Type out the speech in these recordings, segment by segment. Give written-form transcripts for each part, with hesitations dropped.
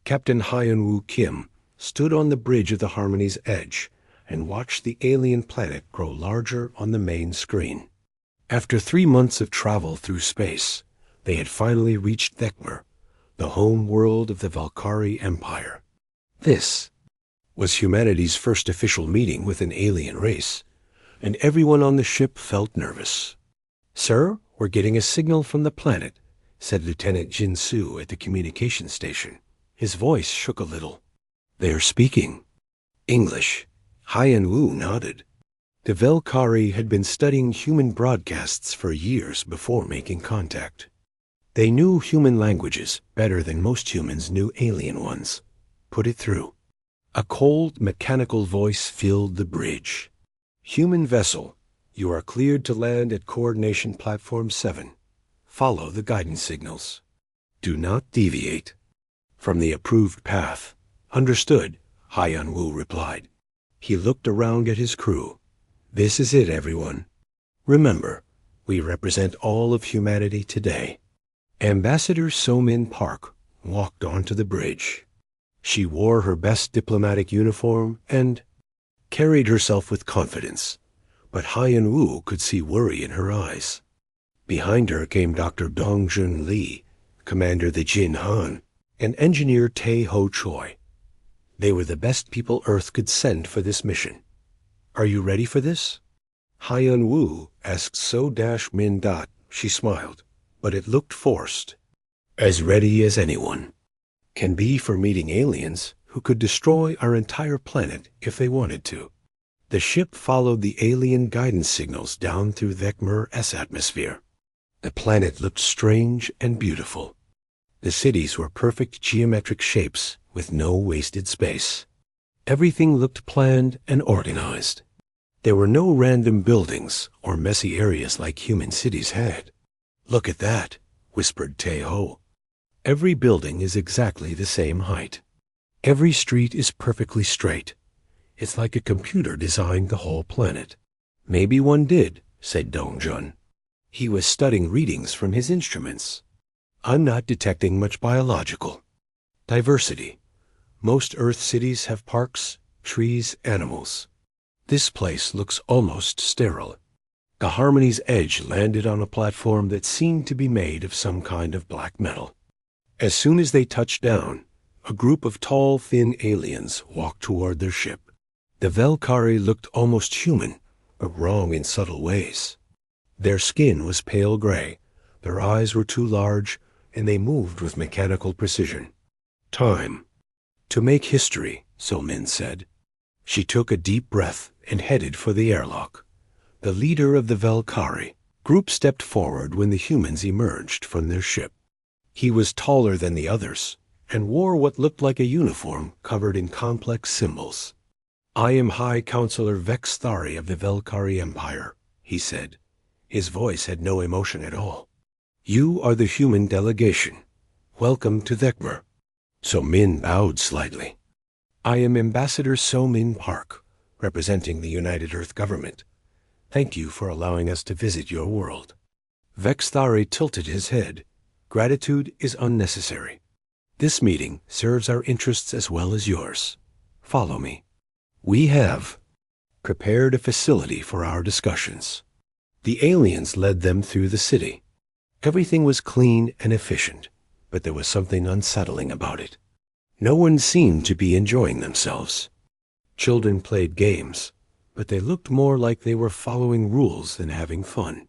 Captain Hyun-woo Kim stood on the bridge of the Harmony's edge and watched the alien planet grow larger on the main screen. After 3 months of travel through space, they had finally reached Vecmar, the home world of the Valkyrie Empire. This was humanity's first official meeting with an alien race, and everyone on the ship felt nervous. "Sir, we're getting a signal from the planet," said Lieutenant Jin-Soo at the communication station. His voice shook a little. "They are speaking English." Hyun-woo nodded. The Valkyrie had been studying human broadcasts for years before making contact. They knew human languages better than most humans knew alien ones. "Put it through." A cold, mechanical voice filled the bridge. "Human vessel, you are cleared to land at Coordination Platform 7. Follow the guidance signals. Do not deviate from the approved path." "Understood," Hyun-woo replied. He looked around at his crew. "This is it, everyone. Remember, we represent all of humanity today." Ambassador So-min Park walked onto the bridge. She wore her best diplomatic uniform and carried herself with confidence, but Hyun-woo could see worry in her eyes. Behind her came Dr. Dong-jun Lee, Commander the Jin Han, and Engineer Tae-ho Choi. They were the best people Earth could send for this mission. "Are you ready for this?" Hyun-woo asked So-min. She smiled, but it looked forced. "As ready as anyone can be for meeting aliens who could destroy our entire planet if they wanted to." The ship followed the alien guidance signals down through Vecmar's atmosphere. The planet looked strange and beautiful. The cities were perfect geometric shapes with no wasted space. Everything looked planned and organized. There were no random buildings or messy areas like human cities had. "Look at that," whispered Tae-ho. "Every building is exactly the same height. Every street is perfectly straight. It's like a computer designed the whole planet." "Maybe one did," said Dong-jun. "He was studying readings from his instruments. I'm not detecting much biological diversity. Most Earth cities have parks, trees, animals. This place looks almost sterile." The Harmony's edge landed on a platform that seemed to be made of some kind of black metal. As soon as they touched down, a group of tall, thin aliens walked toward their ship. The Valkyrie looked almost human, but wrong in subtle ways. Their skin was pale gray, their eyes were too large, and they moved with mechanical precision. "Time to make history," So-min said. She took a deep breath and headed for the airlock. The leader of the Valkyrie group stepped forward when the humans emerged from their ship. He was taller than the others and wore what looked like a uniform covered in complex symbols. "I am High Counselor Vex Thari of the Valkyrie Empire," he said. His voice had no emotion at all. "You are the human delegation. Welcome to Vecmar." So-min bowed slightly. "I am Ambassador So-min Park, representing the United Earth government. Thank you for allowing us to visit your world." Vex Thari tilted his head. "Gratitude is unnecessary. This meeting serves our interests as well as yours. Follow me. We have prepared a facility for our discussions." The aliens led them through the city. Everything was clean and efficient, but there was something unsettling about it. No one seemed to be enjoying themselves. Children played games, but they looked more like they were following rules than having fun.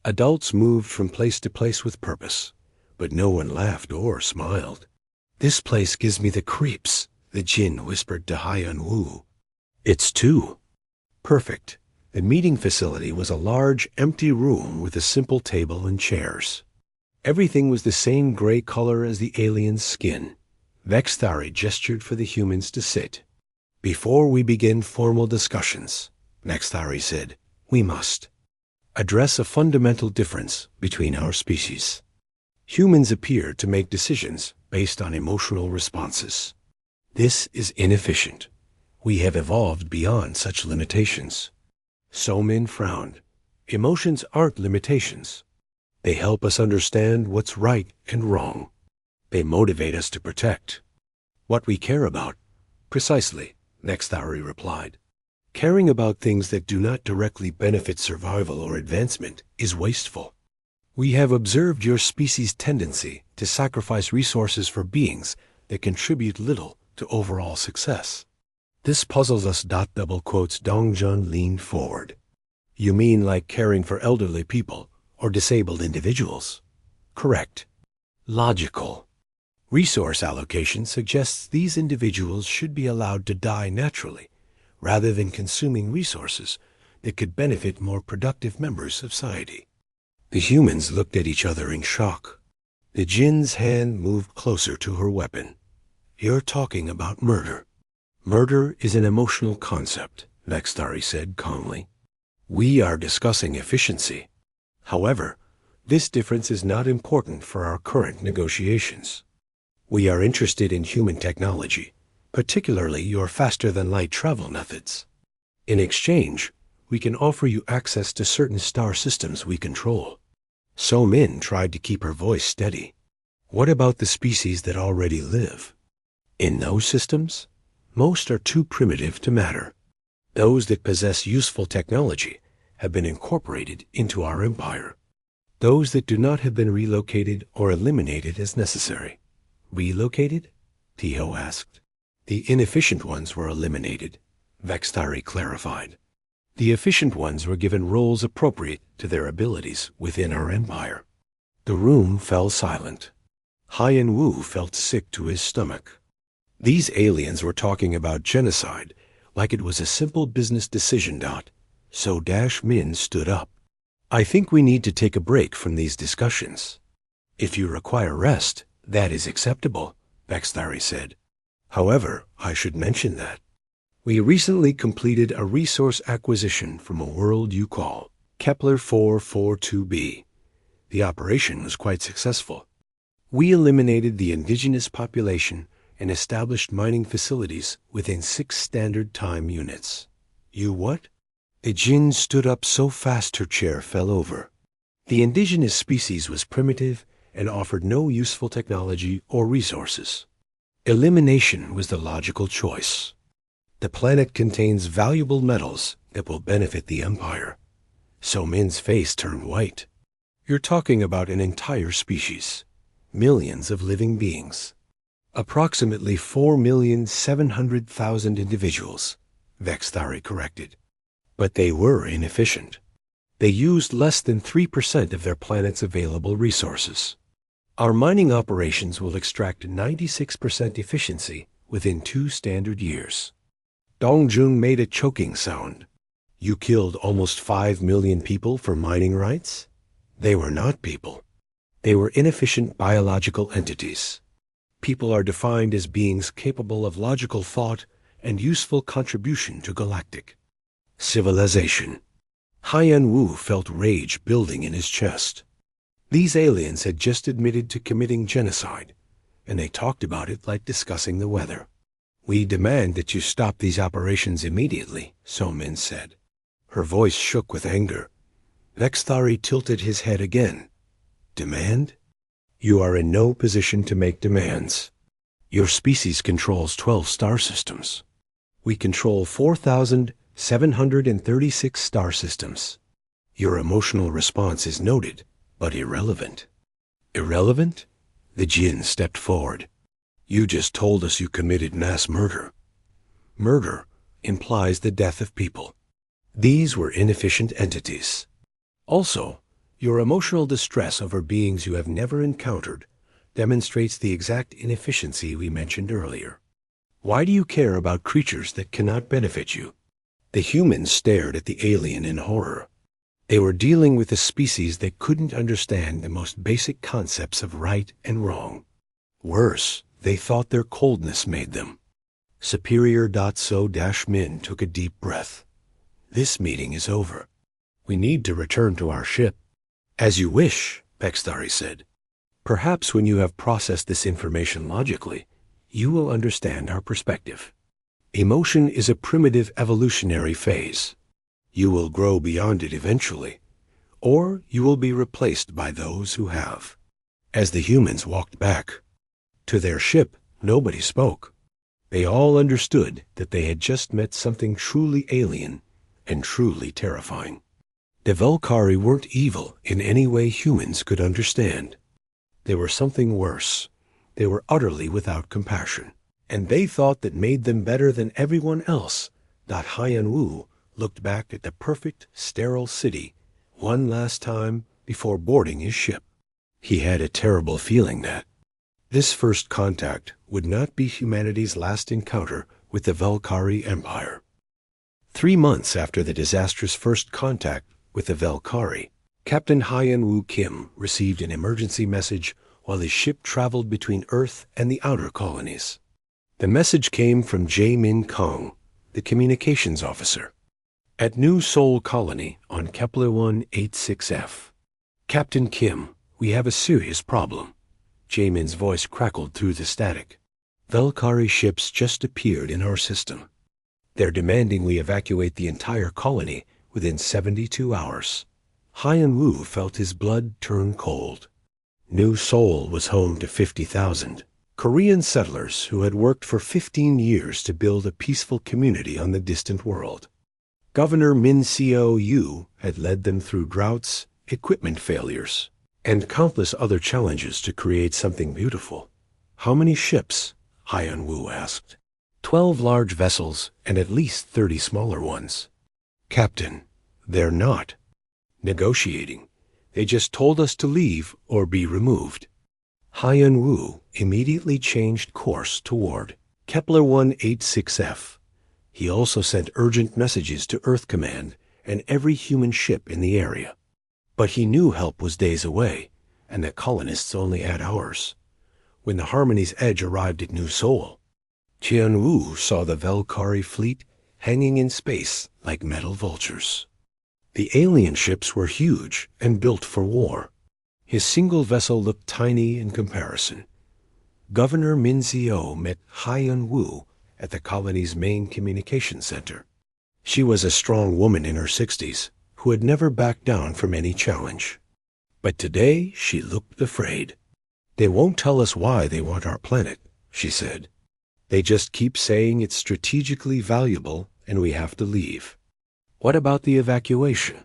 Adults moved from place to place with purpose, but no one laughed or smiled. "This place gives me the creeps," the Jinn whispered to Hyun-woo. "It's too perfect." The meeting facility was a large, empty room with a simple table and chairs. Everything was the same gray color as the alien's skin. Vex Thari gestured for the humans to sit. "Before we begin formal discussions," Vex Thari said, "we must address a fundamental difference between our species. Humans appear to make decisions based on emotional responses. This is inefficient. We have evolved beyond such limitations." So-min frowned. "Emotions aren't limitations. They help us understand what's right and wrong. They motivate us to protect What we care about. Precisely, Nextari replied. Caring about things that do not directly benefit survival or advancement is wasteful. We have observed your species' tendency to sacrifice resources for beings that contribute little to overall success. This puzzles us. Double quotes. Dongjun leaned forward. You mean like caring for elderly people or disabled individuals? Correct. Logical. Resource allocation suggests these individuals should be allowed to die naturally, rather than consuming resources that could benefit more productive members of society. The humans looked at each other in shock. The Jinn's hand moved closer to her weapon. You're talking about murder. Murder is an emotional concept, Nextari said calmly. We are discussing efficiency. However, this difference is not important for our current negotiations. We are interested in human technology, particularly your faster-than-light travel methods. In exchange, we can offer you access to certain star systems we control. So Min tried to keep her voice steady. What about the species that already live? In those systems, most are too primitive to matter. Those that possess useful technology have been incorporated into our empire. Those that do not have been relocated or eliminated as necessary. Relocated? Tiho asked. The inefficient ones were eliminated, Vextari clarified. The efficient ones were given roles appropriate to their abilities within our empire. The room fell silent. Haiyan Wu felt sick to his stomach. These aliens were talking about genocide like it was a simple business decision. So Min stood up. I think we need to take a break from these discussions. If you require rest, that is acceptable, Vextari said. However, I should mention that we recently completed a resource acquisition from a world you call Kepler 442b. The operation was quite successful. We eliminated the indigenous population and established mining facilities within 6 standard time units. You what? A Jinn stood up so fast her chair fell over. The indigenous species was primitive and offered no useful technology or resources. Elimination was the logical choice. The planet contains valuable metals that will benefit the Empire. So Min's face turned white. You're talking about an entire species. Millions of living beings. Approximately 4,700,000 individuals, Vextari corrected. But they were inefficient. They used less than 3% of their planet's available resources. Our mining operations will extract 96% efficiency within 2 standard years. Dongjun made a choking sound. You killed almost 5 million people for mining rights? They were not people. They were inefficient biological entities. People are defined as beings capable of logical thought and useful contribution to galactic civilization. Haiyan Wu felt rage building in his chest. These aliens had just admitted to committing genocide, and they talked about it like discussing the weather. We demand that you stop these operations immediately, So Min said. Her voice shook with anger. Vextari tilted his head again. Demand? You are in no position to make demands. Your species controls 12 star systems. We control 4,736 star systems. Your emotional response is noted, but irrelevant. Irrelevant? The Jinn stepped forward. You just told us you committed mass murder. Murder implies the death of people. These were inefficient entities. Also, your emotional distress over beings you have never encountered demonstrates the exact inefficiency we mentioned earlier. Why do you care about creatures that cannot benefit you? The humans stared at the alien in horror. They were dealing with a species that couldn't understand the most basic concepts of right and wrong. Worse, they thought their coldness made them. Superior So-Min took a deep breath. This meeting is over. We need to return to our ship. As you wish, Vextari said. Perhaps when you have processed this information logically, you will understand our perspective. Emotion is a primitive evolutionary phase. You will grow beyond it eventually, or you will be replaced by those who have. As the humans walked back to their ship, nobody spoke. They all understood that they had just met something truly alien and truly terrifying. The Velkari weren't evil in any way humans could understand. They were something worse. They were utterly without compassion. And they thought that made them better than everyone else, that Haiyan Wu looked back at the perfect, sterile city one last time before boarding his ship. He had a terrible feeling that this first contact would not be humanity's last encounter with the Velkari Empire. 3 months after the disastrous first contact with the Velkari, Captain Haiyan Wu Kim received an emergency message while his ship traveled between Earth and the outer colonies. The message came from Jae-min Kong, the communications officer. At New Seoul Colony on Kepler 186F. Captain Kim, we have a serious problem. Jae-min's voice crackled through the static. Velkari ships just appeared in our system. They're demanding we evacuate the entire colony within 72 hours. Haiyan Wu felt his blood turn cold. New Seoul was home to 50,000 Korean settlers who had worked for 15 years to build a peaceful community on the distant world. Governor Min Seo-yu had led them through droughts, equipment failures, and countless other challenges to create something beautiful. How many ships? Haiyan Wu asked. 12 large vessels and at least 30 smaller ones. Captain, they're not negotiating. They just told us to leave or be removed. Haiyan Wu immediately changed course toward Kepler 186F. He also sent urgent messages to Earth Command and every human ship in the area. But he knew help was days away, and the colonists only had hours. When the Harmony's Edge arrived at New Seoul, Haiyan Wu saw the Velkari fleet hanging in space like metal vultures. The alien ships were huge and built for war. His single vessel looked tiny in comparison. Governor Min Seo met Haiyan Wu at the colony's main communications center. She was a strong woman in her 60s who had never backed down from any challenge. But today she looked afraid. They won't tell us why they want our planet, she said. They just keep saying it's strategically valuable and we have to leave. What about the evacuation?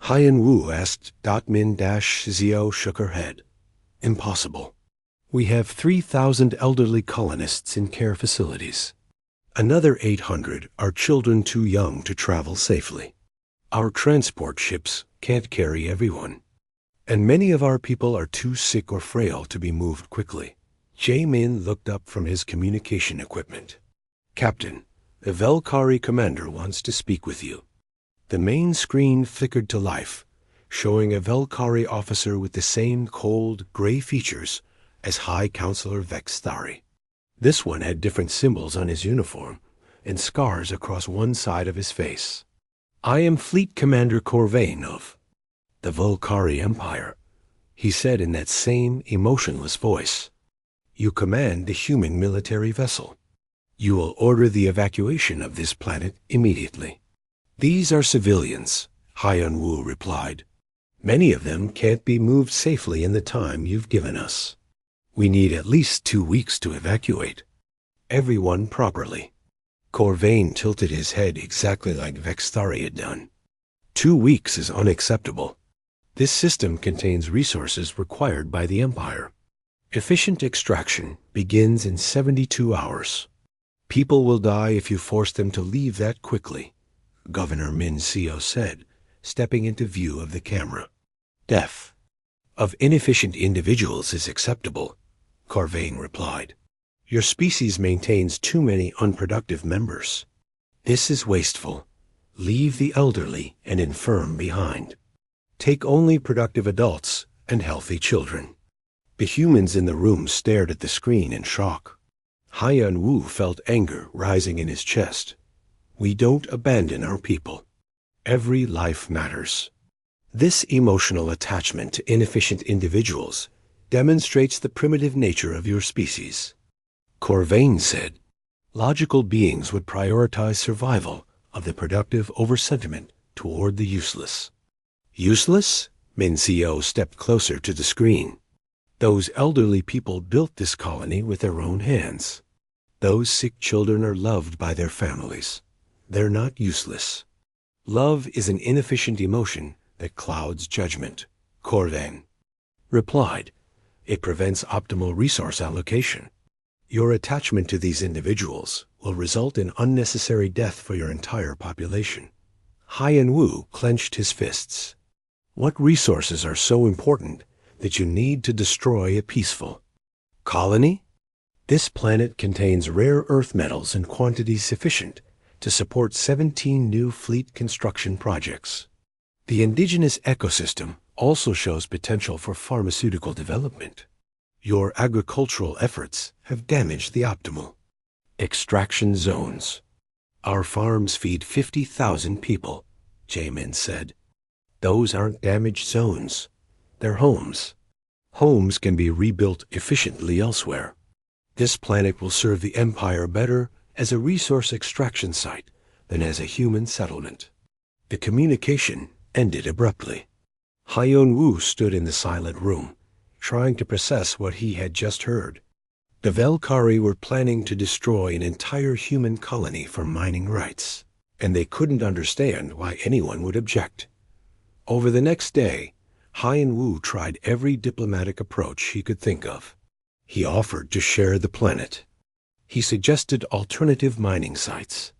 Haiyan Wu asked. Min Seo shook her head. Impossible. We have 3,000 elderly colonists in care facilities. Another 800 are children too young to travel safely. Our transport ships can't carry everyone. And many of our people are too sick or frail to be moved quickly. Jae-min looked up from his communication equipment. Captain, the Velkari commander wants to speak with you. The main screen flickered to life, showing a Velkari officer with the same cold, gray features as High Counselor Vexthari. This one had different symbols on his uniform and scars across one side of his face. I am Fleet Commander Corvain of the Velkari Empire, he said in that same emotionless voice. You command the human military vessel. You will order the evacuation of this planet immediately. These are civilians, Haiyan Wu replied. Many of them can't be moved safely in the time you've given us. We need at least 2 weeks to evacuate. Everyone properly. Corvain tilted his head exactly like Vexthari had done. 2 weeks is unacceptable. This system contains resources required by the Empire. Efficient extraction begins in 72 hours. People will die if you force them to leave that quickly, Governor Min Seo said, stepping into view of the camera. Death of inefficient individuals is acceptable, Corvain replied. Your species maintains too many unproductive members. This is wasteful. Leave the elderly and infirm behind. Take only productive adults and healthy children. The humans in the room stared at the screen in shock. Haiyan Wu felt anger rising in his chest. We don't abandon our people. Every life matters. This emotional attachment to inefficient individuals demonstrates the primitive nature of your species. Corvain said, logical beings would prioritize survival of the productive over sentiment toward the useless. Useless? Min Seo stepped closer to the screen. Those elderly people built this colony with their own hands. Those sick children are loved by their families. They're not useless. Love is an inefficient emotion that clouds judgment, Corvain replied. It prevents optimal resource allocation. Your attachment to these individuals will result in unnecessary death for your entire population. Haiyan Wu clenched his fists. What resources are so important that you need to destroy a peaceful colony? This planet contains rare earth metals in quantities sufficient to support 17 new fleet construction projects. The indigenous ecosystem also shows potential for pharmaceutical development. Your agricultural efforts have damaged the optimal extraction zones. Our farms feed 50,000 people, Jamin said. Those aren't damaged zones. They're homes. Homes can be rebuilt efficiently elsewhere. This planet will serve the Empire better as a resource extraction site than as a human settlement. The communication ended abruptly. Haiyan Wu stood in the silent room, trying to process what he had just heard. The Velkari were planning to destroy an entire human colony for mining rights, and they couldn't understand why anyone would object. Over the next day, Haiyan Wu tried every diplomatic approach he could think of. He offered to share the planet. He suggested alternative mining sites.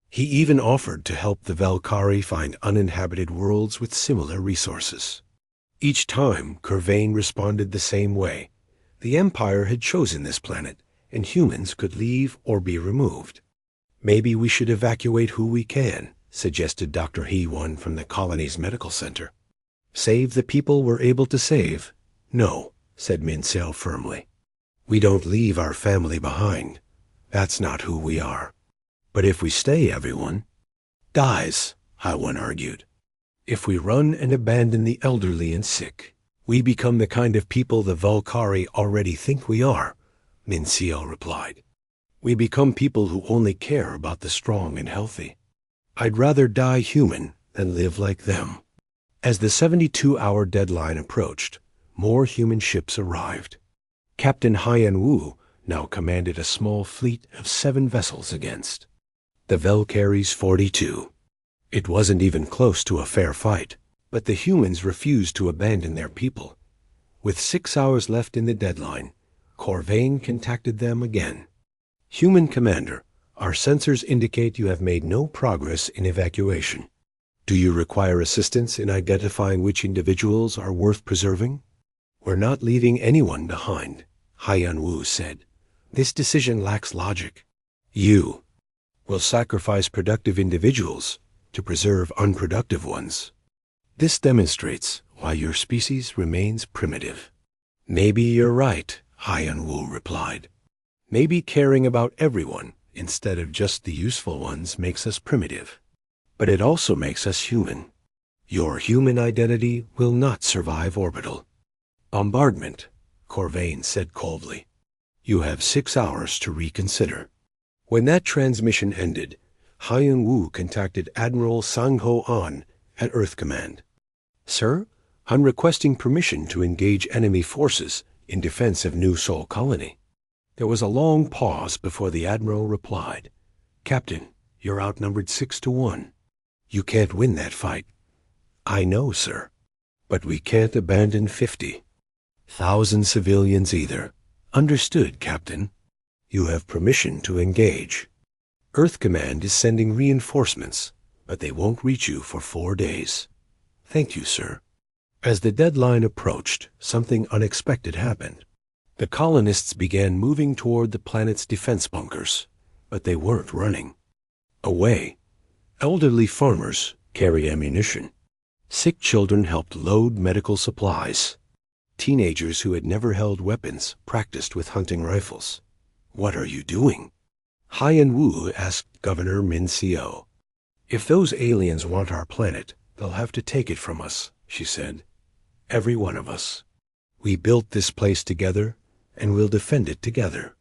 He even offered to help the Velkari find uninhabited worlds with similar resources. Each time, Corvain responded the same way. The Empire had chosen this planet, and humans could leave or be removed. Maybe we should evacuate who we can, suggested Dr. He-Won from the colony's medical center. Save the people we're able to save? No, said Min-Seo firmly. We don't leave our family behind. That's not who we are. But if we stay, everyone dies, He-Won argued. If we run and abandon the elderly and sick, we become the kind of people the Velkari already think we are, Min-Seo replied. We become people who only care about the strong and healthy. I'd rather die human than live like them. As the 72-hour deadline approached, more human ships arrived. Captain Haiyan Wu now commanded a small fleet of 7 vessels against the Velkari's 42. It wasn't even close to a fair fight, but the humans refused to abandon their people. With 6 hours left in the deadline, Corvain contacted them again. Human Commander, our sensors indicate you have made no progress in evacuation. Do you require assistance in identifying which individuals are worth preserving? We're not leaving anyone behind, Haiyan Wu said. This decision lacks logic. You will sacrifice productive individuals to preserve unproductive ones. This demonstrates why your species remains primitive. Maybe you're right, Haiyan Wu replied. Maybe caring about everyone instead of just the useful ones makes us primitive. But it also makes us human. Your human identity will not survive orbital bombardment, Corvain said coldly. You have 6 hours to reconsider. When that transmission ended, Haiyan Wu contacted Admiral Sang-Ho An at Earth Command. Sir, I'm requesting permission to engage enemy forces in defense of New Sol Colony. There was a long pause before the Admiral replied. Captain, you're outnumbered 6-1. You can't win that fight. I know, sir. But we can't abandon 50,000 civilians either. Understood, Captain. You have permission to engage. Earth Command is sending reinforcements, but they won't reach you for 4 days. Thank you, sir. As the deadline approached, something unexpected happened. The colonists began moving toward the planet's defense bunkers, but they weren't running away. Elderly farmers carry ammunition. Sick children helped load medical supplies. Teenagers who had never held weapons practiced with hunting rifles. What are you doing? Haiyan Wu asked Governor Min-Seo. If those aliens want our planet, they'll have to take it from us, she said. Every one of us. We built this place together, and we'll defend it together.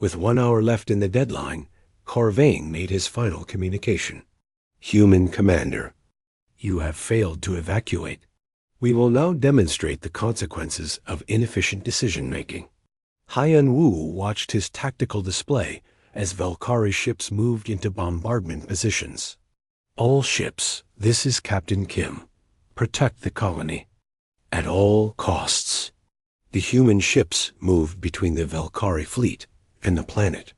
With 1 hour left in the deadline, Corvain made his final communication. Human Commander, you have failed to evacuate. We will now demonstrate the consequences of inefficient decision-making. Haiyan Wu watched his tactical display as Valkyrie ships moved into bombardment positions. "All ships, this is Captain Kim. Protect the colony. At all costs." The human ships moved between the Valkyrie fleet and the planet.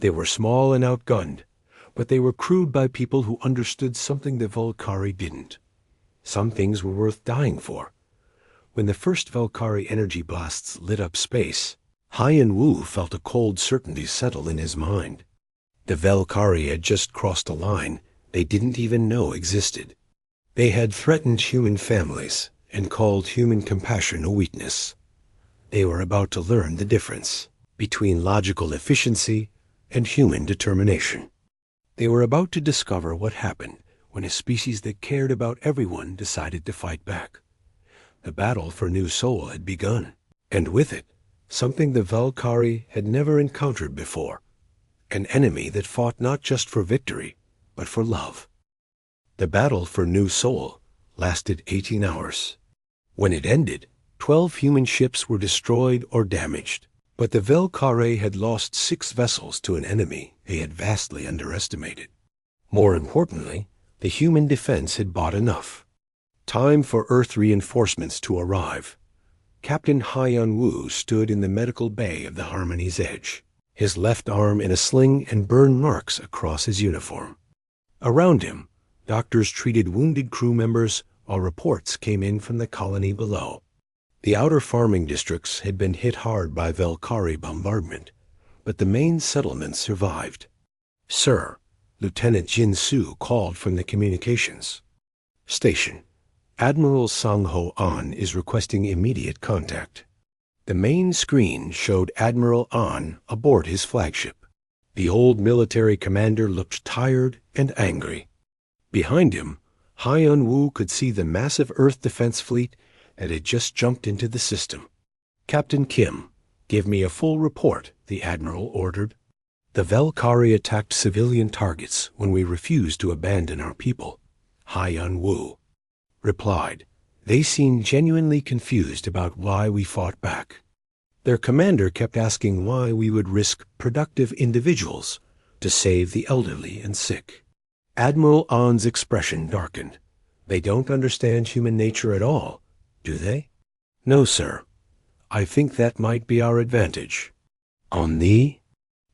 They were small and outgunned, but they were crewed by people who understood something the Valkyrie didn't. Some things were worth dying for. When the first Valkyrie energy blasts lit up space, Hyan Wu felt a cold certainty settle in his mind. The Valkyrie had just crossed a line they didn't even know existed. They had threatened human families and called human compassion a weakness. They were about to learn the difference between logical efficiency and human determination. They were about to discover what happened when a species that cared about everyone decided to fight back. The battle for New Seoul had begun, and with it, something the Valkyrie had never encountered before, an enemy that fought not just for victory, but for love. The battle for New Seoul lasted 18 hours. When it ended, 12 human ships were destroyed or damaged, but the Valkyrie had lost 6 vessels to an enemy they had vastly underestimated. More importantly, the human defense had bought enough. Time for Earth reinforcements to arrive. Captain Hyan Wu stood in the medical bay of the Harmony's Edge, his left arm in a sling and burn marks across his uniform. Around him, doctors treated wounded crew members while reports came in from the colony below. The outer farming districts had been hit hard by Valkyrie bombardment, but the main settlements survived. "Sir," Lieutenant Jin Su called from the communications station. "Admiral Sang-Ho An is requesting immediate contact." The main screen showed Admiral An aboard his flagship. The old military commander looked tired and angry. Behind him, Hyan Wu could see the massive Earth defense fleet that had just jumped into the system. "Captain Kim, give me a full report," the admiral ordered. "The Valkyrie attacked civilian targets when we refused to abandon our people," Hyan Wu replied. They seemed genuinely confused about why we fought back. Their commander kept asking why we would risk productive individuals to save the elderly and sick. Admiral An's expression darkened. "They don't understand human nature at all, do they?" "No, sir. I think that might be our advantage." On the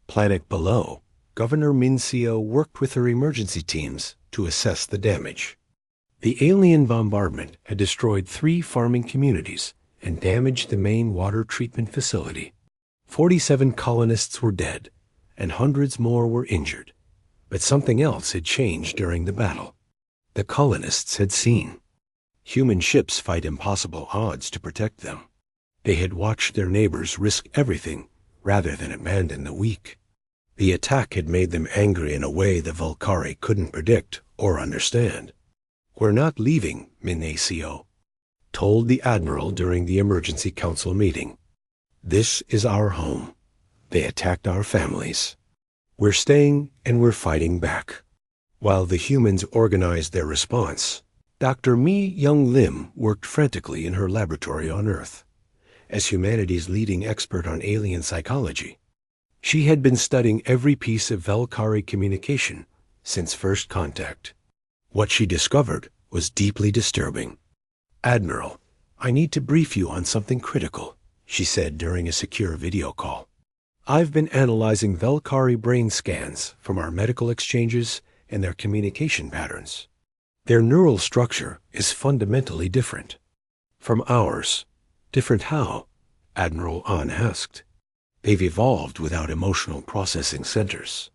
planet below, Governor Min-seo worked with her emergency teams to assess the damage. The alien bombardment had destroyed 3 farming communities and damaged the main water treatment facility. 47 colonists were dead, and hundreds more were injured. But something else had changed during the battle. The colonists had seen human ships fight impossible odds to protect them. They had watched their neighbors risk everything rather than abandon the weak. The attack had made them angry in a way the Valkyrie couldn't predict or understand. "We're not leaving," Min-seo told the admiral during the emergency council meeting. "This is our home. They attacked our families. We're staying and we're fighting back." While the humans organized their response, Dr. Mi Young Lim worked frantically in her laboratory on Earth. As humanity's leading expert on alien psychology, she had been studying every piece of Valkyrie communication since first contact. What she discovered was deeply disturbing. "Admiral, I need to brief you on something critical," she said during a secure video call. "I've been analyzing Valkyrie brain scans from our medical exchanges and their communication patterns. Their neural structure is fundamentally different from ours." "Different how?" Admiral An asked. "They've evolved without emotional processing centers.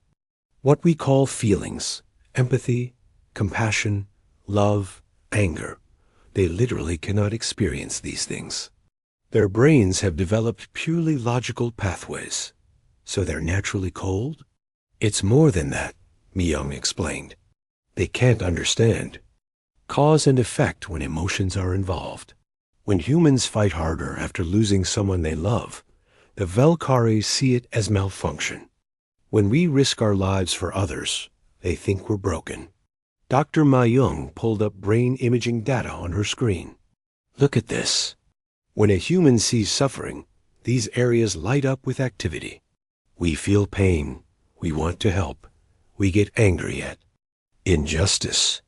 What we call feelings, empathy, compassion, love, anger. They literally cannot experience these things. Their brains have developed purely logical pathways. So they're naturally cold?" "It's more than that," Mi-young explained. "They can't understand cause and effect when emotions are involved. When humans fight harder after losing someone they love, the Valkyries see it as malfunction. When we risk our lives for others, they think we're broken." Dr. Ma-young pulled up brain imaging data on her screen. "Look at this. When a human sees suffering, these areas light up with activity. We feel pain, We want to help. We get angry at injustice.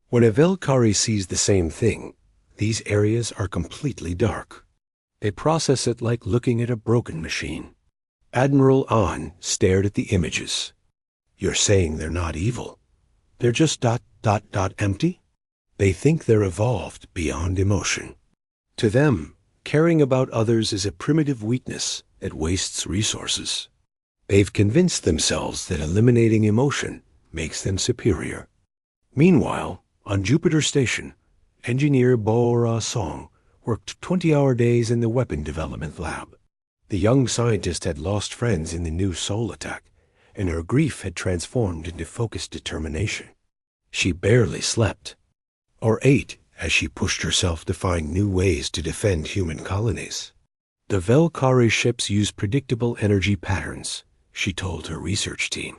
When a Velkari sees the same thing, these areas are completely dark. They process it like looking at a broken machine. Admiral An stared at the images. You're saying they're not evil. They're just ... empty? They think they're evolved beyond emotion. To them, caring about others is a primitive weakness that wastes resources. They've convinced themselves that eliminating emotion makes them superior. Meanwhile, on Jupiter Station, engineer Bo-Ra Song worked 20-hour days in the weapon development lab. The young scientist had lost friends in the new Sol attack, and her grief had transformed into focused determination. She barely slept, or ate as she pushed herself to find new ways to defend human colonies. The Velkari ships use predictable energy patterns, she told her research team.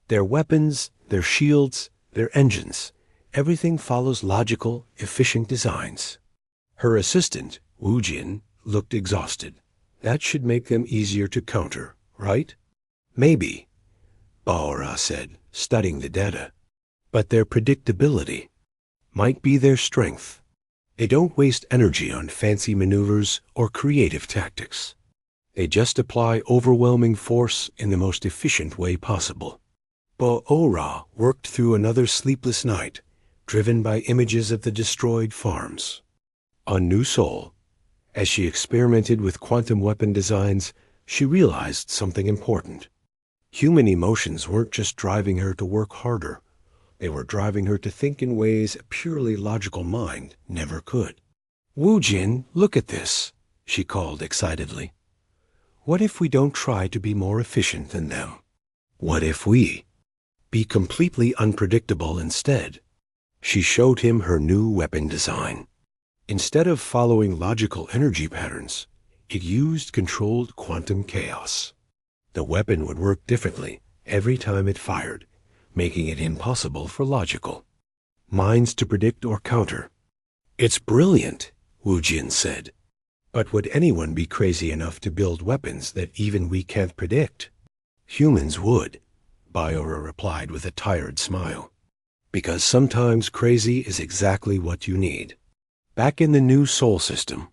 Their weapons, their shields, their engines, everything follows logical, efficient designs. Her assistant, Wu Jin, looked exhausted. That should make them easier to counter, right? Maybe, Bo-Ra said, studying the data. But their predictability might be their strength. They don't waste energy on fancy maneuvers or creative tactics. They just apply overwhelming force in the most efficient way possible. Bo-Ra worked through another sleepless night, driven by images of the destroyed farms. On New Sol, as she experimented with quantum weapon designs, she realized something important. Human emotions weren't just driving her to work harder. They were driving her to think in ways a purely logical mind never could. Wu Jin, look at this, she called excitedly. What if we don't try to be more efficient than them? What if we be completely unpredictable instead? She showed him her new weapon design. Instead of following logical energy patterns, it used controlled quantum chaos. The weapon would work differently every time it fired, making it impossible for logical minds to predict or counter. It's brilliant, Wu Jin said. But would anyone be crazy enough to build weapons that even we can't predict? Humans would, Bo-Ra replied with a tired smile. Because sometimes crazy is exactly what you need. Back in the new Sol system,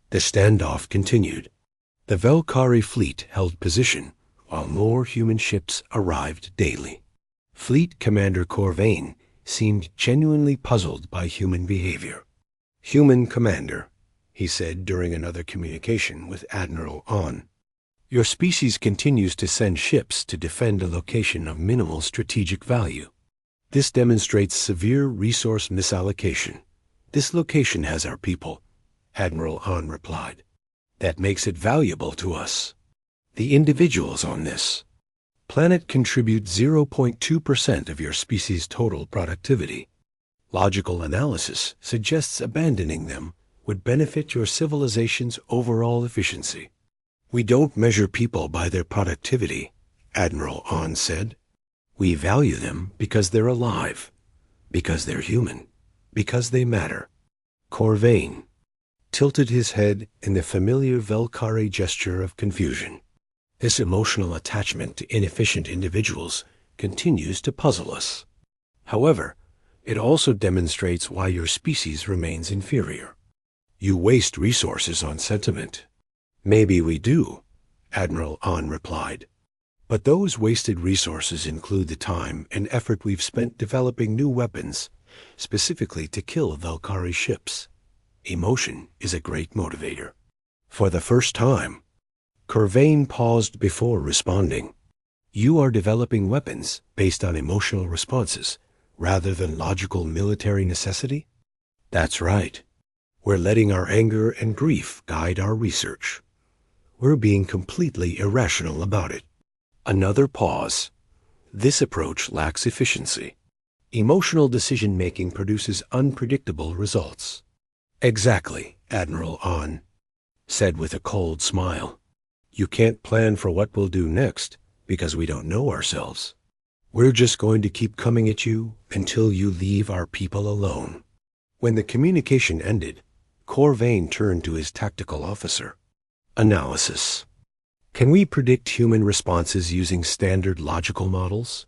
the standoff continued. The Velkari fleet held position while more human ships arrived daily. Fleet Commander Corvain seemed genuinely puzzled by human behavior. Human Commander, he said during another communication with Admiral An, your species continues to send ships to defend a location of minimal strategic value. This demonstrates severe resource misallocation. This location has our people, Admiral An replied. That makes it valuable to us. The individuals on this planet contribute 0.2% of your species' total productivity. Logical analysis suggests abandoning them would benefit your civilization's overall efficiency. We don't measure people by their productivity, Admiral An said. We value them because they're alive, because they're human, because they matter. Corvain tilted his head in the familiar Velkari gesture of confusion. This emotional attachment to inefficient individuals continues to puzzle us. However, it also demonstrates why your species remains inferior. You waste resources on sentiment. Maybe we do, Admiral An replied. But those wasted resources include the time and effort we've spent developing new weapons, specifically to kill Velkari ships. Emotion is a great motivator. For the first time, Corvain paused before responding. You are developing weapons based on emotional responses rather than logical military necessity? That's right. We're letting our anger and grief guide our research. We're being completely irrational about it. Another pause. This approach lacks efficiency. Emotional decision-making produces unpredictable results. Exactly, Admiral An said with a cold smile. You can't plan for what we'll do next because we don't know ourselves. We're just going to keep coming at you until you leave our people alone. When the communication ended, Corvain turned to his tactical officer. Analysis. Can we predict human responses using standard logical models?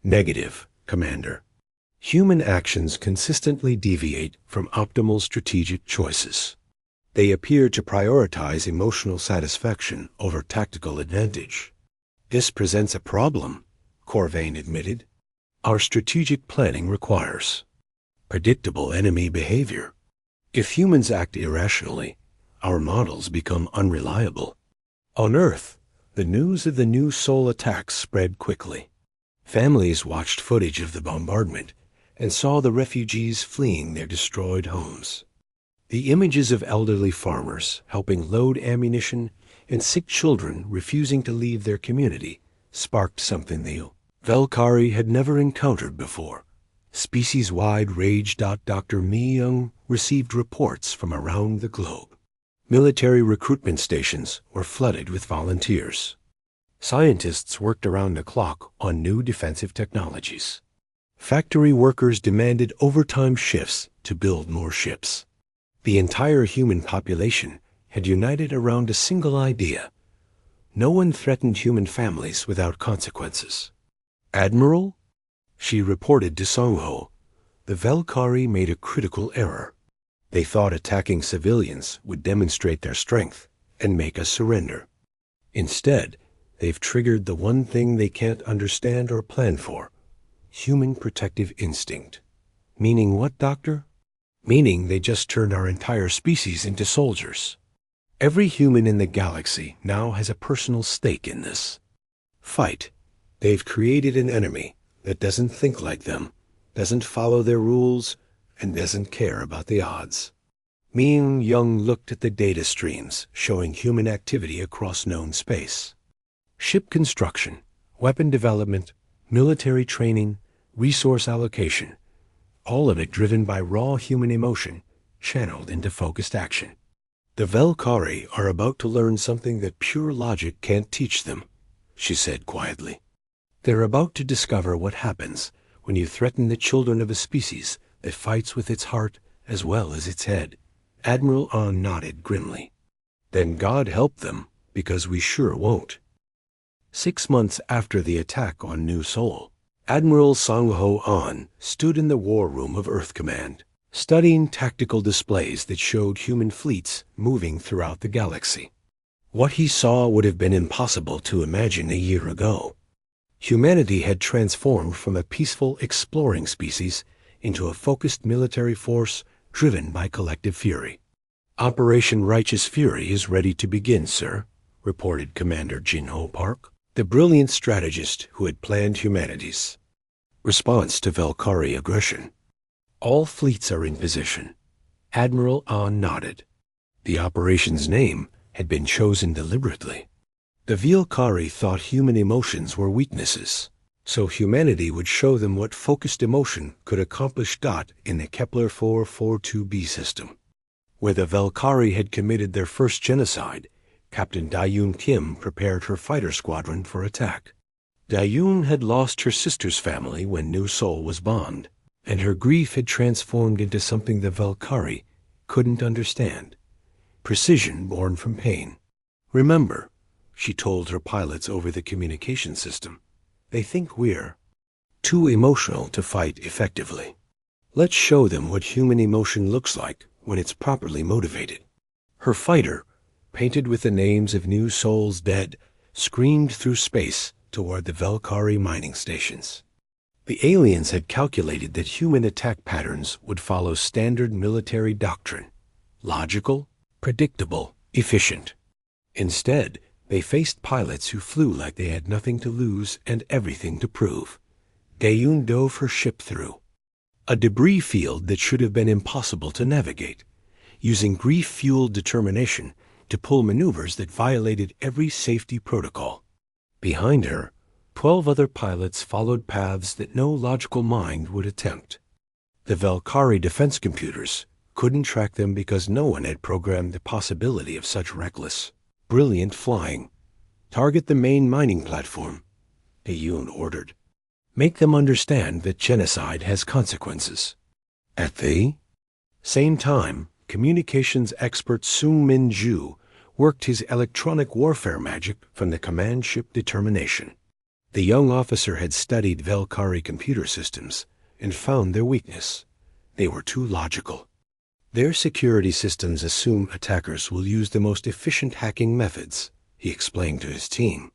Negative, Commander. Human actions consistently deviate from optimal strategic choices. They appear to prioritize emotional satisfaction over tactical advantage. This presents a problem, Corvain admitted. Our strategic planning requires predictable enemy behavior. If humans act irrationally, our models become unreliable. On Earth, the news of the New Sol attacks spread quickly. Families watched footage of the bombardment and saw the refugees fleeing their destroyed homes. The images of elderly farmers helping load ammunition and sick children refusing to leave their community sparked something the Velkari had never encountered before. Species-wide rage. Dr. Mi Young received reports from around the globe. Military recruitment stations were flooded with volunteers. Scientists worked around the clock on new defensive technologies. Factory workers demanded overtime shifts to build more ships. The entire human population had united around a single idea. No one threatened human families without consequences. Admiral, she reported to Songho, the Velkari made a critical error. They thought attacking civilians would demonstrate their strength and make us surrender. Instead, they've triggered the one thing they can't understand or plan for: human protective instinct. Meaning what, Doctor? Meaning they just turned our entire species into soldiers. Every human in the galaxy now has a personal stake in this fight. They've created an enemy that doesn't think like them, doesn't follow their rules, and doesn't care about the odds. Mi Young looked at the data streams showing human activity across known space. Ship construction, weapon development, military training, resource allocation, all of it driven by raw human emotion, channeled into focused action. The Velkari are about to learn something that pure logic can't teach them, she said quietly. They're about to discover what happens when you threaten the children of a species that fights with its heart as well as its head. Admiral An nodded grimly. Then God help them, because we sure won't. 6 months after the attack on New Sol, Admiral Songho An stood in the war room of Earth Command, studying tactical displays that showed human fleets moving throughout the galaxy. What he saw would have been impossible to imagine a year ago. Humanity had transformed from a peaceful exploring species into a focused military force driven by collective fury. Operation Righteous Fury is ready to begin, sir, reported Commander Jinho Park, the brilliant strategist who had planned humanity's response to Velkari aggression. All fleets are in position. Admiral An nodded. The operation's name had been chosen deliberately. The Velkari thought human emotions were weaknesses, so humanity would show them what focused emotion could accomplish. In the Kepler 442b system, where the Velkari had committed their first genocide, Captain Dayun Kim prepared her fighter squadron for attack. Dayun had lost her sister's family when New Sol was bombed, and her grief had transformed into something the Velkari couldn't understand: precision born from pain. Remember, she told her pilots over the communication system, they think we're too emotional to fight effectively. Let's show them what human emotion looks like when it's properly motivated. Her fighter, painted with the names of New Sol's dead, screamed through space toward the Velkari mining stations. The aliens had calculated that human attack patterns would follow standard military doctrine: logical, predictable, efficient. Instead, they faced pilots who flew like they had nothing to lose and everything to prove. Dayun dove her ship through a debris field that should have been impossible to navigate, using grief-fueled determination to pull maneuvers that violated every safety protocol. Behind her, 12 other pilots followed paths that no logical mind would attempt. The Velkari defense computers couldn't track them because no one had programmed the possibility of such reckless, brilliant flying. Target the main mining platform, Dayun ordered. Make them understand that genocide has consequences. At the same time, communications expert Sung Min Ju worked his electronic warfare magic from the command ship Determination. The young officer had studied Velkari computer systems and found their weakness. They were too logical. Their security systems assume attackers will use the most efficient hacking methods, he explained to his team.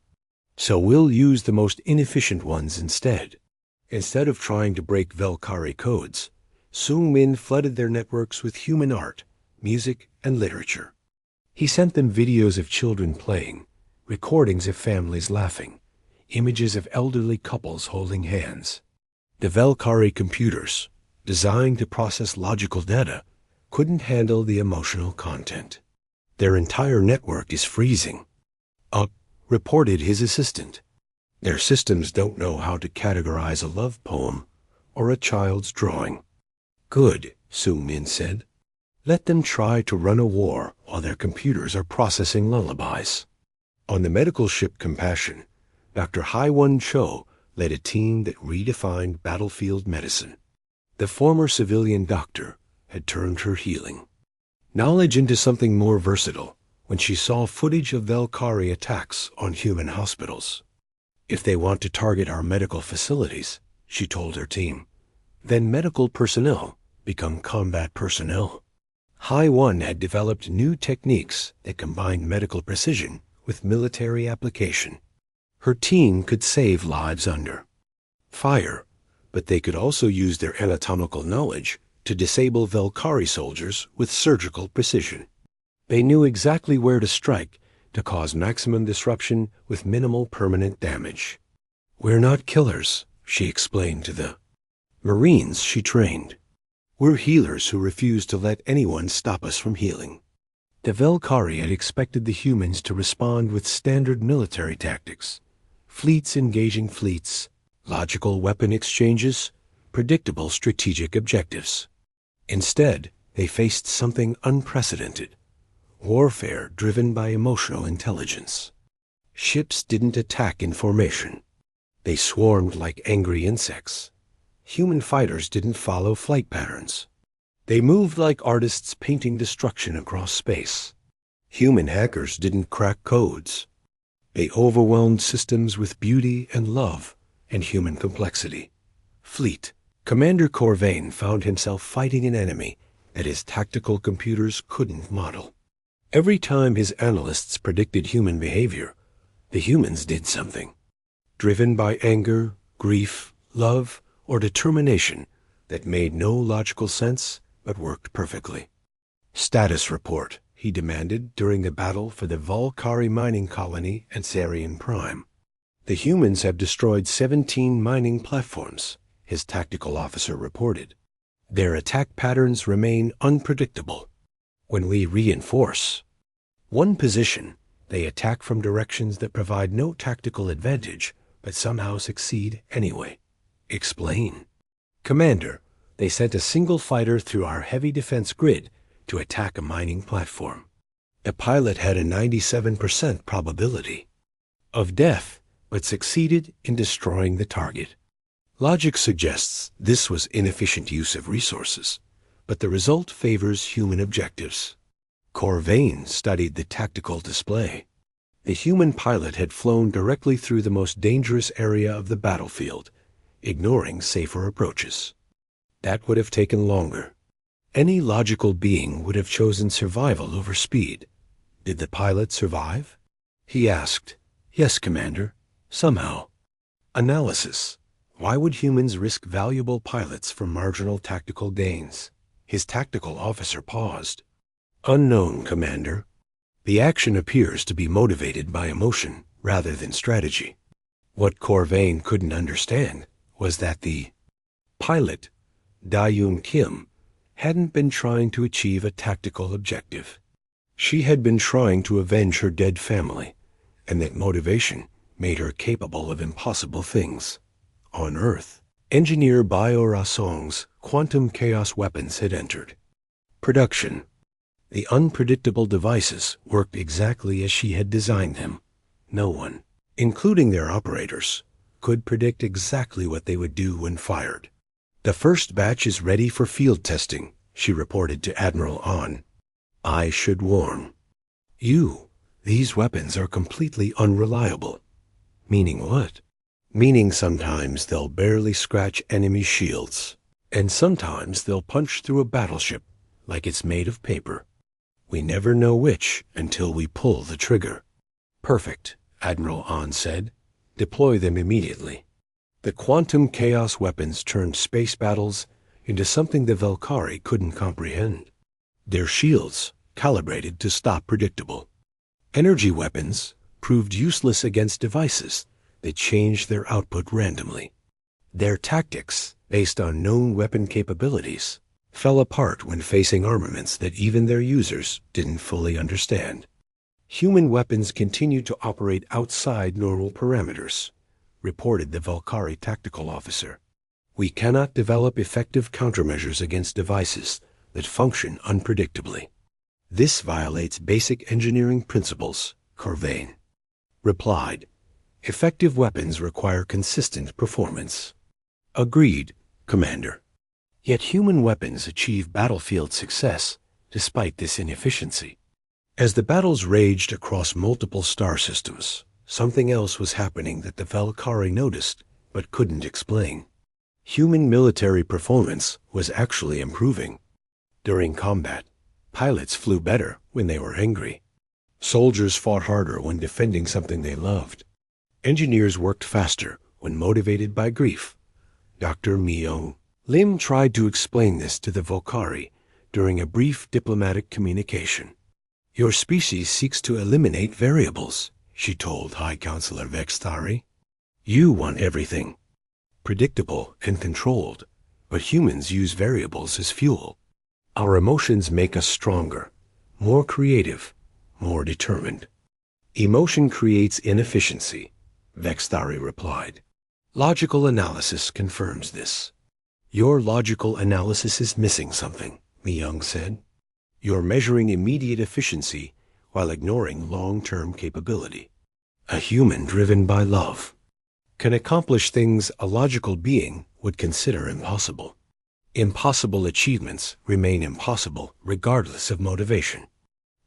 So we'll use the most inefficient ones instead. Instead of trying to break Velkari codes, Sung-min flooded their networks with human art, music, and literature. He sent them videos of children playing, recordings of families laughing, images of elderly couples holding hands. The Velkari computers, designed to process logical data, couldn't handle the emotional content. Their entire network is freezing, reported his assistant. Their systems don't know how to categorize a love poem or a child's drawing. Good, Sung-min said. Let them try to run a war while their computers are processing lullabies. On the medical ship Compassion, Dr. Hai-Won Cho led a team that redefined battlefield medicine. The former civilian doctor had turned her healing knowledge into something more versatile when she saw footage of Velkari attacks on human hospitals. If they want to target our medical facilities, she told her team, then medical personnel become combat personnel. Hai-Won had developed new techniques that combined medical precision with military application. Her team could save lives under fire, but they could also use their anatomical knowledge to disable Velkari soldiers with surgical precision. They knew exactly where to strike to cause maximum disruption with minimal permanent damage. We're not killers, she explained to the Marines she trained. We're healers who refuse to let anyone stop us from healing. The Velkari had expected the humans to respond with standard military tactics, fleets engaging fleets, logical weapon exchanges, predictable strategic objectives. Instead, they faced something unprecedented. Warfare driven by emotional intelligence. Ships didn't attack in formation. They swarmed like angry insects. Human fighters didn't follow flight patterns. They moved like artists painting destruction across space. Human hackers didn't crack codes. They overwhelmed systems with beauty and love and human complexity. Fleet. Commander Corvain found himself fighting an enemy that his tactical computers couldn't model. Every time his analysts predicted human behavior, the humans did something. Driven by anger, grief, love, or determination that made no logical sense but worked perfectly. Status report, he demanded during the battle for the Velkari mining colony and Sarian Prime. The humans have destroyed 17 mining platforms, his tactical officer reported. Their attack patterns remain unpredictable. When we reinforce one position, they attack from directions that provide no tactical advantage, but somehow succeed anyway. Explain. Commander, they sent a single fighter through our heavy defense grid to attack a mining platform. The pilot had a 97% probability of death, but succeeded in destroying the target. Logic suggests this was inefficient use of resources, but the result favors human objectives. Corvain studied the tactical display. The human pilot had flown directly through the most dangerous area of the battlefield, ignoring safer approaches. That would have taken longer. Any logical being would have chosen survival over speed. Did the pilot survive? He asked. Yes, Commander. Somehow. Analysis. Why would humans risk valuable pilots for marginal tactical gains? His tactical officer paused. Unknown, Commander. The action appears to be motivated by emotion rather than strategy. What Corvain couldn't understand was that the pilot, Da-Yoon Kim, hadn't been trying to achieve a tactical objective. She had been trying to avenge her dead family, and that motivation made her capable of impossible things. On Earth, engineer Bio-Ra Song's quantum chaos weapons had entered production. The unpredictable devices worked exactly as she had designed them. No one, including their operators, could predict exactly what they would do when fired. The first batch is ready for field testing, she reported to Admiral An. I should warn you These weapons are completely unreliable. Meaning what? Meaning sometimes they'll barely scratch enemy shields, and sometimes they'll punch through a battleship like it's made of paper. We never know which until we pull the trigger. Perfect, Admiral Ahn said. Deploy them immediately. The quantum chaos weapons turned space battles into something the Velkhari couldn't comprehend. Their shields, calibrated to stop predictable. Energy weapons proved useless against devices that changed their output randomly. Their tactics, based on known weapon capabilities, fell apart when facing armaments that even their users didn't fully understand. Human weapons continued to operate outside normal parameters, reported the Velkhari tactical officer. We cannot develop effective countermeasures against devices that function unpredictably. This violates basic engineering principles, Corvain replied. Effective weapons require consistent performance. Agreed, Commander. Yet human weapons achieve battlefield success despite this inefficiency. As the battles raged across multiple star systems, something else was happening that the Velkhari noticed but couldn't explain. Human military performance was actually improving. During combat, pilots flew better when they were angry. Soldiers fought harder when defending something they loved. Engineers worked faster when motivated by grief. Dr. Mio Lim tried to explain this to the Velkhari during a brief diplomatic communication. Your species seeks to eliminate variables, she told High Counselor Vexthari. You want everything predictable and controlled, but humans use variables as fuel. Our emotions make us stronger, more creative, more determined. Emotion creates inefficiency, Vexthari replied. Logical analysis confirms this. Your logical analysis is missing something, Myung said. You're measuring immediate efficiency while ignoring long-term capability. A human driven by love can accomplish things a logical being would consider impossible. Impossible achievements remain impossible regardless of motivation.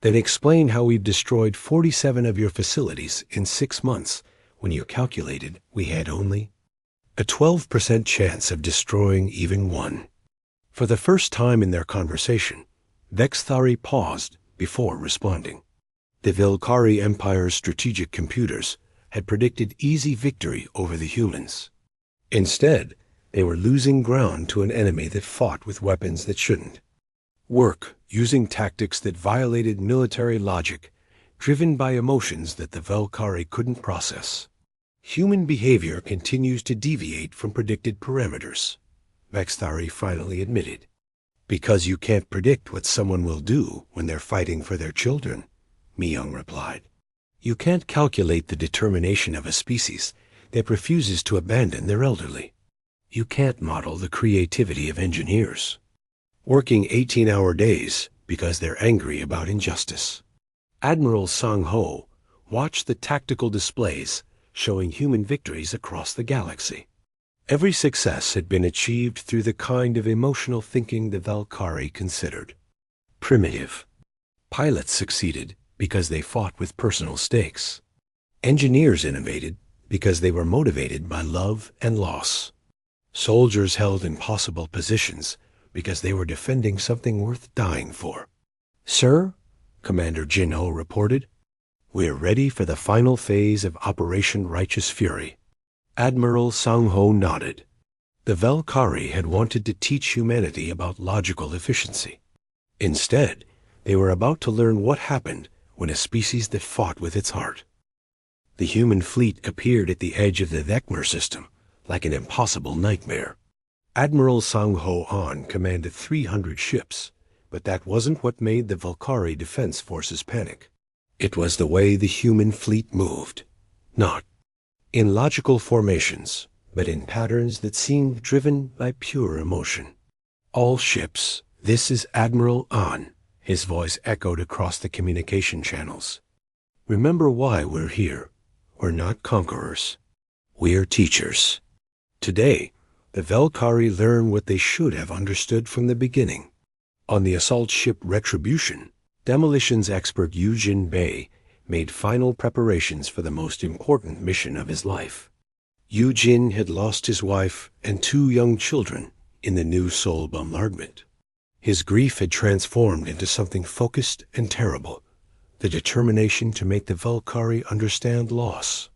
Then explain how we've destroyed 47 of your facilities in 6 months when you calculated we had only a 12% chance of destroying even one. For the first time in their conversation, Vexthari paused before responding. The Velkhari Empire's strategic computers had predicted easy victory over the humans. Instead, they were losing ground to an enemy that fought with weapons that shouldn't. Work using tactics that violated military logic, driven by emotions that the Velkhari couldn't process. Human behavior continues to deviate from predicted parameters, Vexthari finally admitted. Because you can't predict what someone will do when they're fighting for their children, Myung replied. You can't calculate the determination of a species that refuses to abandon their elderly. You can't model the creativity of engineers, working 18-hour days because they're angry about injustice. Admiral Sang-ho watched the tactical displays showing human victories across the galaxy. Every success had been achieved through the kind of emotional thinking the Velkhari considered primitive. Pilots succeeded because they fought with personal stakes. Engineers innovated because they were motivated by love and loss. Soldiers held impossible positions because they were defending something worth dying for. Sir, Commander Jinho reported, we're ready for the final phase of Operation Righteous Fury. Admiral Sang-ho nodded. The Velkhari had wanted to teach humanity about logical efficiency. Instead, they were about to learn what happened when a species that fought with its heart. The human fleet appeared at the edge of the Vecmer system like an impossible nightmare. Admiral Sang-ho Ahn commanded 300 ships, but that wasn't what made the Velkhari Defense Forces panic. It was the way the human fleet moved, not in logical formations, but in patterns that seemed driven by pure emotion. All ships, this is Admiral Ahn, his voice echoed across the communication channels. Remember why we're here. We're not conquerors. We're teachers. Today, the Velkhari learn what they should have understood from the beginning. On the assault ship Retribution, demolitions expert Yujin Bei made final preparations for the most important mission of his life. Yujin had lost his wife and 2 young children in the new Seoul bombardment. His grief had transformed into something focused and terrible, the determination to make the Valkyrie understand loss.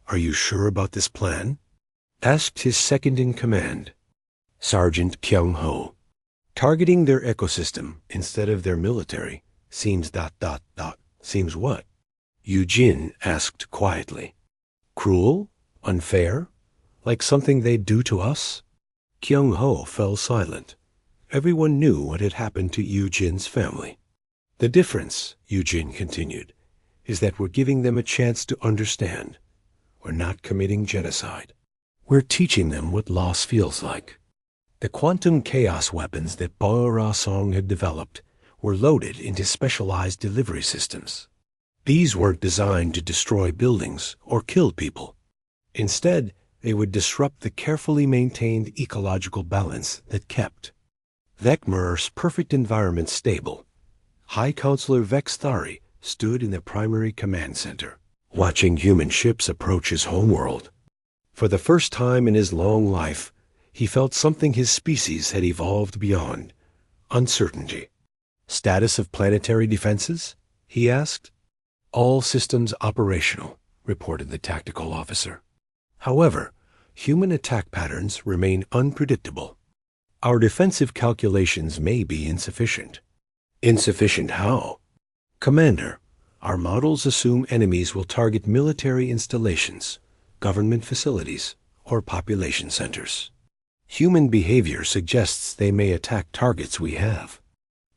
"Are you sure about this plan?" asked his second-in-command, Sergeant Kyung-ho. "Targeting their ecosystem instead of their military seems ... Seems what?" Yujin asked quietly. "Cruel? Unfair? Like something they'd do to us?" Kyung-ho fell silent. Everyone knew what had happened to Yujin's family. "The difference," Yujin continued, "is that we're giving them a chance to understand. We're not committing genocide. We're teaching them what loss feels like." The quantum chaos weapons that Boara Song had developed were loaded into specialized delivery systems. These weren't designed to destroy buildings or kill people. Instead, they would disrupt the carefully maintained ecological balance that kept Vekmer's perfect environment stable. High Counselor Vexthari stood in the primary command center, watching human ships approach his homeworld. For the first time in his long life, he felt something his species had evolved beyond: uncertainty. "Status of planetary defenses?" he asked. "All systems operational," reported the tactical officer. "However, human attack patterns remain unpredictable. Our defensive calculations may be insufficient." "Insufficient how?" "Commander, our models assume enemies will target military installations, government facilities, or population centers. Human behavior suggests they may attack targets we have,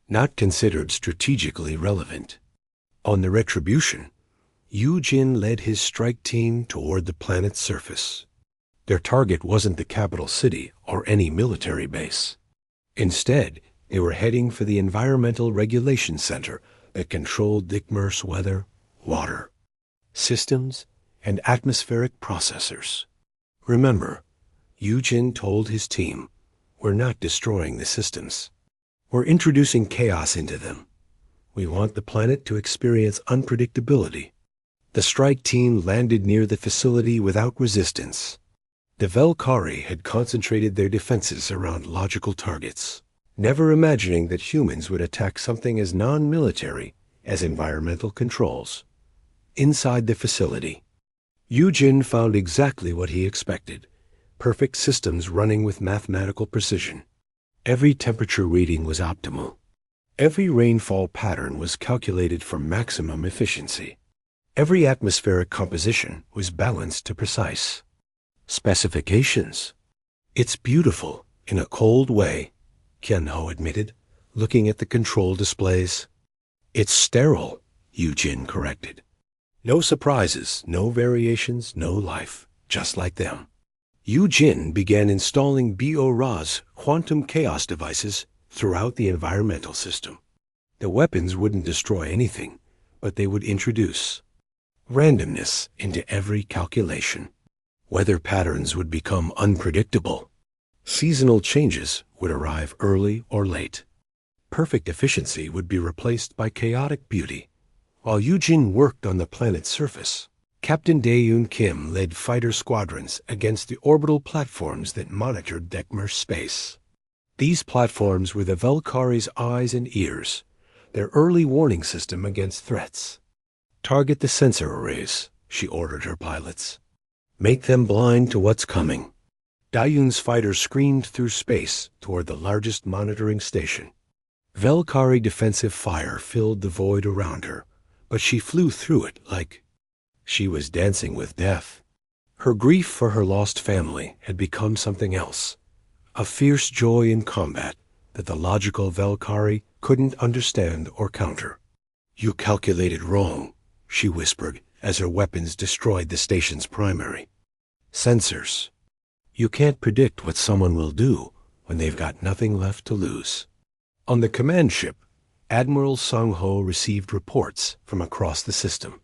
not considered strategically relevant." On the Retribution, Yujin led his strike team toward the planet's surface. Their target wasn't the capital city or any military base. Instead, they were heading for the Environmental Regulation Center that controlled Dikmer's weather, water, systems, and atmospheric processors. Remember, Yujin told his team, "We're not destroying the systems. We're introducing chaos into them. We want the planet to experience unpredictability." The strike team landed near the facility without resistance. The Valkyrie had concentrated their defenses around logical targets, never imagining that humans would attack something as non-military as environmental controls. Inside the facility, Yujin found exactly what he expected: perfect systems running with mathematical precision. Every temperature reading was optimal. Every rainfall pattern was calculated for maximum efficiency. Every atmospheric composition was balanced to precise specifications. "It's beautiful in a cold way," Kyung-ho admitted, looking at the control displays. "It's sterile," Yujin corrected. "No surprises, no variations, no life, just like them." Yujin began installing Bora's quantum chaos devices throughout the environmental system. The weapons wouldn't destroy anything, but they would introduce randomness into every calculation. Weather patterns would become unpredictable. Seasonal changes would arrive early or late. Perfect efficiency would be replaced by chaotic beauty. While Yujin worked on the planet's surface, Captain Daeun Kim led fighter squadrons against the orbital platforms that monitored Dikmer's space. These platforms were the Valkyrie's eyes and ears, their early warning system against threats. "Target the sensor arrays," she ordered her pilots. "Make them blind to what's coming." Daeun's fighters screamed through space toward the largest monitoring station. Valkyrie defensive fire filled the void around her, but she flew through it like she was dancing with death. Her grief for her lost family had become something else, a fierce joy in combat that the logical Valkyrie couldn't understand or counter. "You calculated wrong," she whispered as her weapons destroyed the station's primary sensors. "You can't predict what someone will do when they've got nothing left to lose." On the command ship, Admiral Sung-ho received reports from across the system.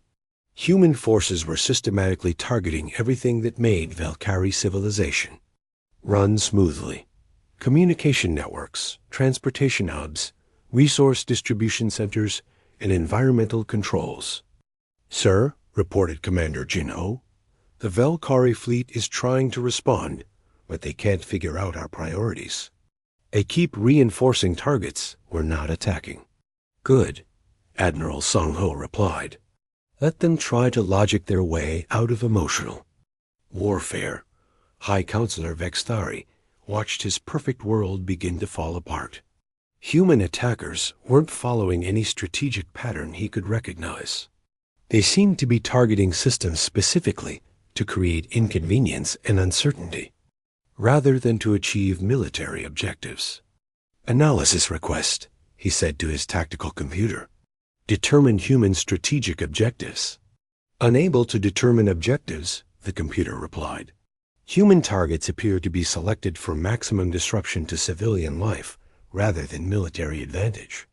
Human forces were systematically targeting everything that made Valkyrie civilization run smoothly: communication networks, transportation hubs, resource distribution centers, and environmental controls. Sir, reported Commander Jinho, the Velkari fleet is trying to respond, but they can't figure out our priorities. They keep reinforcing targets we're not attacking. Good, Admiral Song-ho replied. Let them try to logic their way out of emotional warfare. High Counselor Vexthari watched his perfect world begin to fall apart. Human attackers weren't following any strategic pattern he could recognize. They seemed to be targeting systems specifically to create inconvenience and uncertainty, rather than to achieve military objectives. Analysis request, he said to his tactical computer. Determine human strategic objectives. Unable to determine objectives, the computer replied. Human targets appear to be selected for maximum disruption to civilian life rather than military advantage.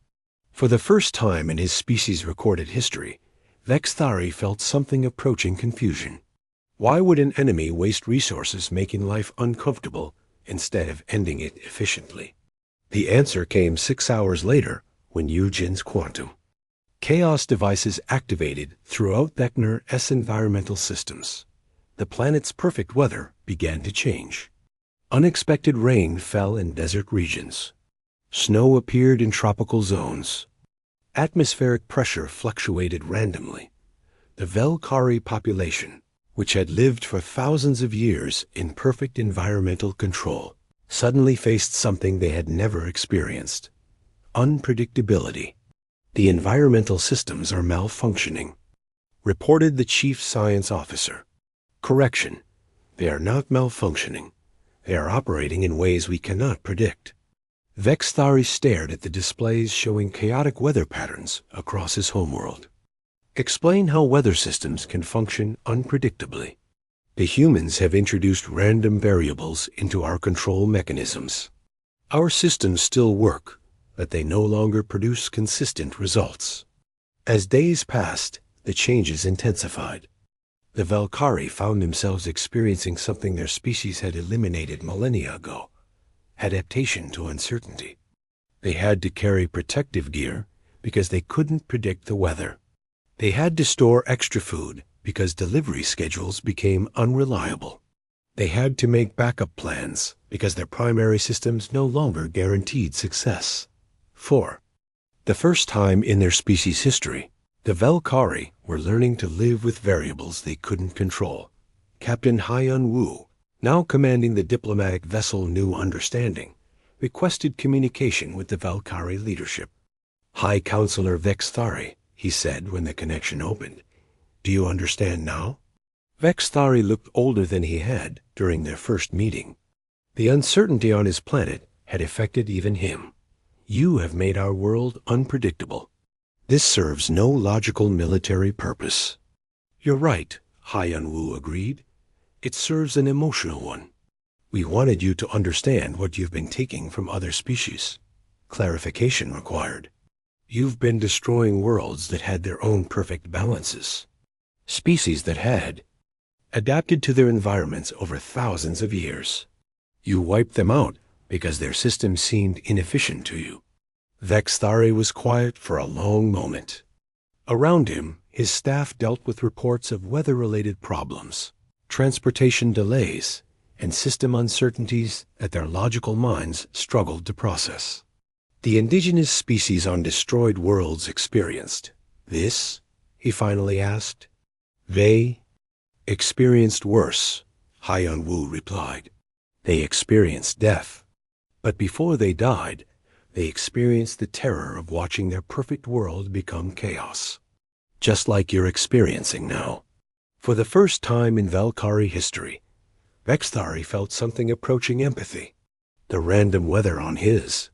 For the first time in his species' recorded history, Vexthari felt something approaching confusion. Why would an enemy waste resources making life uncomfortable instead of ending it efficiently? The answer came 6 hours later when Eugen's quantum. Chaos devices activated throughout Vecnar's environmental systems. The planet's perfect weather began to change. Unexpected rain fell in desert regions. Snow appeared in tropical zones. Atmospheric pressure fluctuated randomly. The Velkari population, which had lived for thousands of years in perfect environmental control, suddenly faced something they had never experienced: unpredictability. The environmental systems are malfunctioning, reported the chief science officer. Correction, they are not malfunctioning. They are operating in ways we cannot predict. Vexthari stared at the displays showing chaotic weather patterns across his homeworld. Explain how weather systems can function unpredictably. The humans have introduced random variables into our control mechanisms. Our systems still work, but they no longer produce consistent results. As days passed, the changes intensified. The Velkari found themselves experiencing something their species had eliminated millennia ago: adaptation to uncertainty. They had to carry protective gear because they couldn't predict the weather. They had to store extra food because delivery schedules became unreliable. They had to make backup plans because their primary systems no longer guaranteed success. 4. The first time in their species' history, the Velkari were learning to live with variables they couldn't control. Captain Hyun Woo, now commanding the diplomatic vessel New Understanding, requested communication with the Velkari leadership. High Counselor Vexthari, he said when the connection opened. Do you understand now? Vexthari looked older than he had during their first meeting. The uncertainty on his planet had affected even him. You have made our world unpredictable. This serves no logical military purpose. You're right, Hyun Woo agreed. It serves an emotional one. We wanted you to understand what you've been taking from other species. Clarification required. You've been destroying worlds that had their own perfect balances. Species that had adapted to their environments over thousands of years. You wiped them out because their systems seemed inefficient to you. Vexthari was quiet for a long moment. Around him, his staff dealt with reports of weather-related problems, transportation delays, and system uncertainties that their logical minds struggled to process. The indigenous species on destroyed worlds experienced this, he finally asked. They experienced worse, Hyun Woo replied. They experienced death. But before they died, they experienced the terror of watching their perfect world become chaos. Just like you're experiencing now. For the first time in Velkari history, Vexthari felt something approaching empathy. The random weather on his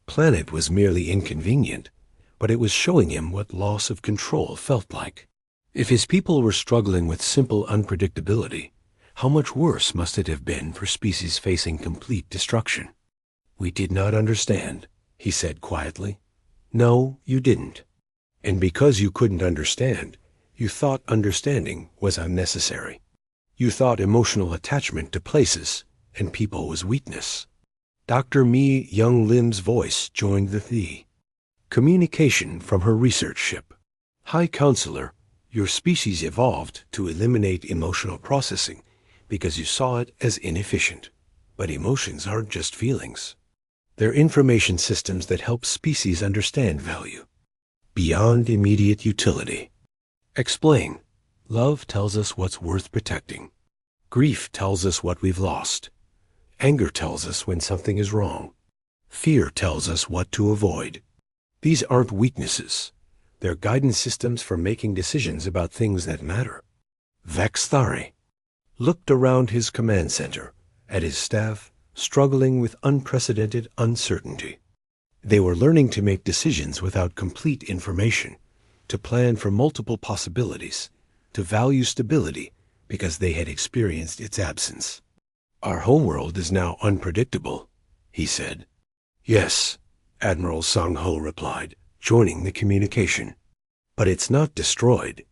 planet was merely inconvenient, but it was showing him what loss of control felt like. If his people were struggling with simple unpredictability, how much worse must it have been for species facing complete destruction? We did not understand, he said quietly. No, you didn't. And because you couldn't understand, you thought understanding was unnecessary. You thought emotional attachment to places and people was weakness. Dr. Mi Young Lim's voice joined the communication from her research ship. High Counselor, Your species evolved to eliminate emotional processing because you saw it as inefficient. But emotions aren't just feelings. They're information systems that help species understand value beyond immediate utility. Explain. Love tells us what's worth protecting. Grief tells us what we've lost. Anger tells us when something is wrong. Fear tells us what to avoid. These aren't weaknesses. They're guidance systems for making decisions about things that matter. Vaxthari looked around his command center, at his staff, struggling with unprecedented uncertainty. They were learning to make decisions without complete information, to plan for multiple possibilities, to value stability because they had experienced its absence. Our homeworld is now unpredictable, he said. Yes, Admiral Sang Ho replied, joining the communication. But it's not destroyed.